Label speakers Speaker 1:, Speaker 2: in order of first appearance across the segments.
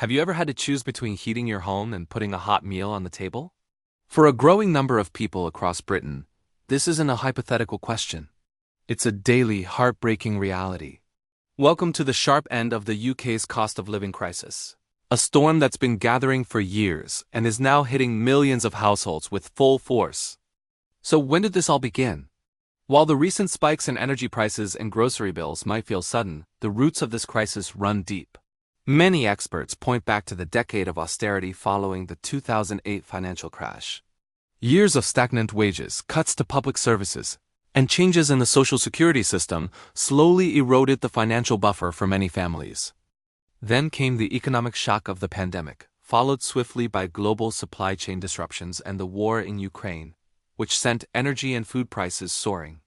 Speaker 1: Have you ever had to choose between heating your home and putting a hot meal on the table? For a growing number of people across Britain, this isn't a hypothetical question. It's a daily, heartbreaking reality. Welcome to the sharp end of the UK's cost of living crisis. A storm that's been gathering for years and is now hitting millions of households with full force. So when did this all begin? While the recent spikes in energy prices and grocery bills might feel sudden, the roots of this crisis run deep. Many experts point back to the decade of austerity following the 2008 financial crash. Years of stagnant wages, cuts to public services, and changes in the social security system slowly eroded the financial buffer for many families. Then came the economic shock of the pandemic, followed swiftly by global supply chain disruptions and the war in Ukraine, which sent energy and food prices soaring.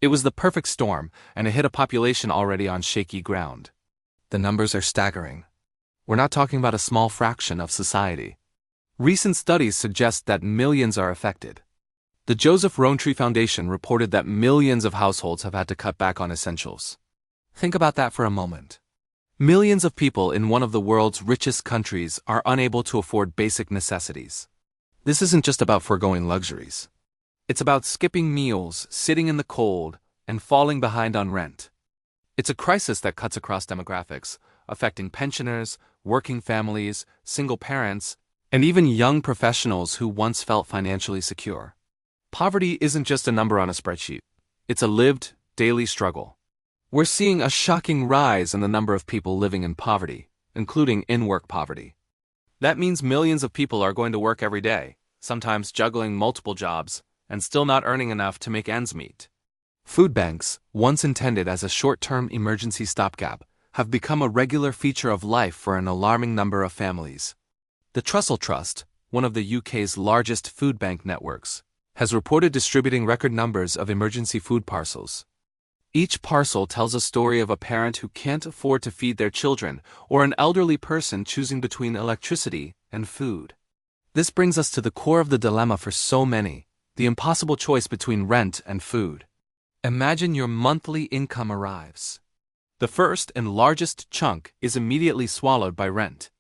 Speaker 1: It was the perfect storm, and it hit a population already on shaky ground. The numbers are staggering. We're not talking about a small fraction of society. Recent studies suggest that millions are affected. The Joseph Rowntree Foundation reported that millions of households have had to cut back on essentials. Think about that for a moment. Millions of people in one of the world's richest countries are unable to afford basic necessities. This isn't just about foregoing luxuries. It's about skipping meals, sitting in the cold, and falling behind on rent. It's a crisis that cuts across demographics, affecting pensioners, working families, single parents, and even young professionals who once felt financially secure. Poverty isn't just a number on a spreadsheet. It's a lived, daily struggle. We're seeing a shocking rise in the number of people living in poverty, including in-work poverty. That means millions of people are going to work every day, sometimes juggling multiple jobs, and still not earning enough to make ends meet. Food banks, once intended as a short-term emergency stopgap, have become a regular feature of life for an alarming number of families. The Trussell Trust, one of the UK's largest food bank networks, has reported distributing record numbers of emergency food parcels. Each parcel tells a story of a parent who can't afford to feed their children or an elderly person choosing between electricity and food. This brings us to the core of the dilemma for so many, the impossible choice between rent and food. Imagine your monthly income arrives. The first and largest chunk is immediately swallowed by rent.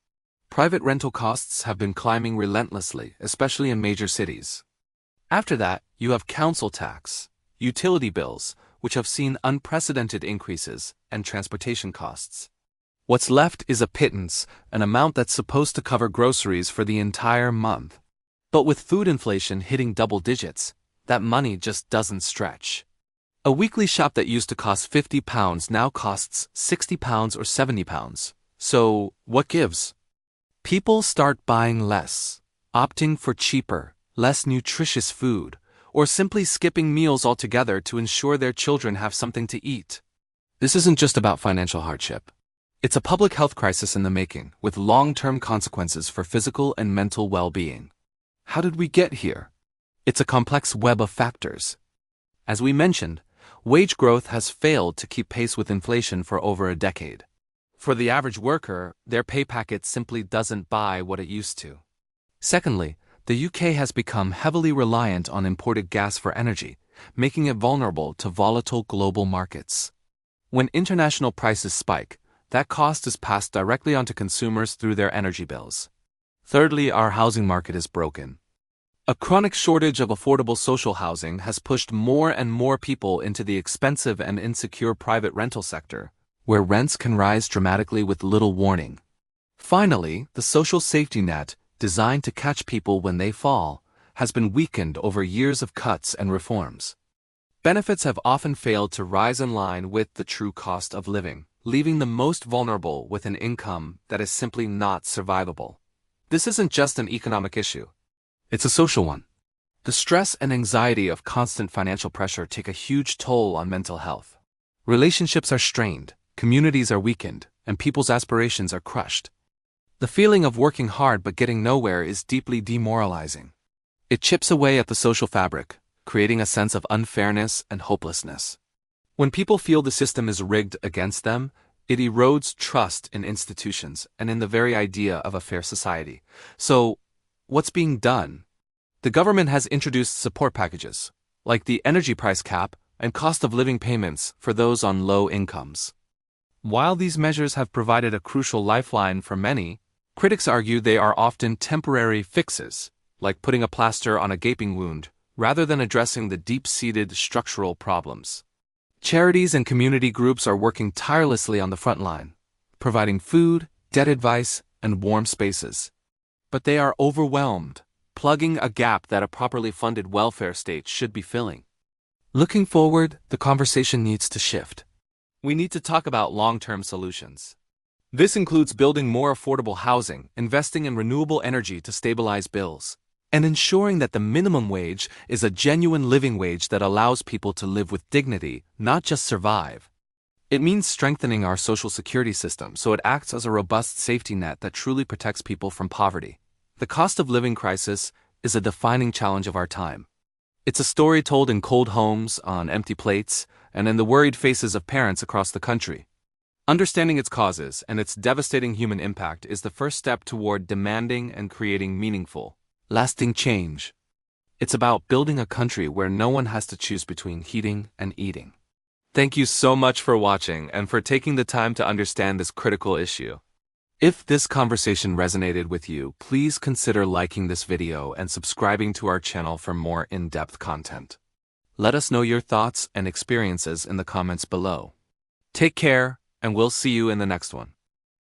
Speaker 1: Private rental costs have been climbing relentlessly, especially in major cities. After that, you have council tax, utility bills, which have seen unprecedented increases, and transportation costs. What's left is a pittance, an amount that's supposed to cover groceries for the entire month. But with food inflation hitting double digits, that money just doesn't stretch. A weekly shop that used to cost £50 now costs £60 or £70. So, what gives? People start buying less, opting for cheaper, less nutritious food, or simply skipping meals altogether to ensure their children have something to eat. This isn't just about financial hardship. It's a public health crisis in the making, with long-term consequences for physical and mental well-being. How did we get here? It's a complex web of factors. As we mentioned, wage growth has failed to keep pace with inflation for over a decade. For the average worker, their pay packet simply doesn't buy what it used to. Secondly, the UK has become heavily reliant on imported gas for energy, making it vulnerable to volatile global markets. When international prices spike, that cost is passed directly onto consumers through their energy bills. Thirdly, our housing market is broken. A chronic shortage of affordable social housing has pushed more and more people into the expensive and insecure private rental sector, where rents can rise dramatically with little warning. Finally, the social safety net, designed to catch people when they fall, has been weakened over years of cuts and reforms. Benefits have often failed to rise in line with the true cost of living, leaving the most vulnerable with an income that is simply not survivable. This isn't just an economic issue. It's a social one. The stress and anxiety of constant financial pressure take a huge toll on mental health. Relationships are strained, communities are weakened, and people's aspirations are crushed. The feeling of working hard but getting nowhere is deeply demoralizing. It chips away at the social fabric, creating a sense of unfairness and hopelessness. When people feel the system is rigged against them, it erodes trust in institutions and in the very idea of a fair society. So, what's being done? The government has introduced support packages, like the energy price cap and cost of living payments for those on low incomes. While these measures have provided a crucial lifeline for many, Critics argue they are often temporary fixes, like putting a plaster on a gaping wound, rather than addressing the deep-seated structural problems. Charities and community groups are working tirelessly on the front line, providing food, debt advice, and warm spaces. But they are overwhelmed, plugging a gap that a properly funded welfare state should be filling. Looking forward, the conversation needs to shift. We need to talk about long-term solutions. This includes building more affordable housing, investing in renewable energy to stabilize bills, and ensuring that the minimum wage is a genuine living wage that allows people to live with dignity, not just survive. It means strengthening our social security system so it acts as a robust safety net that truly protects people from poverty. The cost of living crisis is a defining challenge of our time. It's a story told in cold homes, on empty plates, and in the worried faces of parents across the country. Understanding its causes and its devastating human impact is the first step toward demanding and creating meaningful, lasting change. It's about building a country where no one has to choose between heating and eating. Thank you so much for watching and for taking the time to understand this critical issue. If this conversation resonated with you, please consider liking this video and subscribing to our channel for more in-depth content. Let us know your thoughts and experiences in the comments below. Take care, and we'll see you in the next one.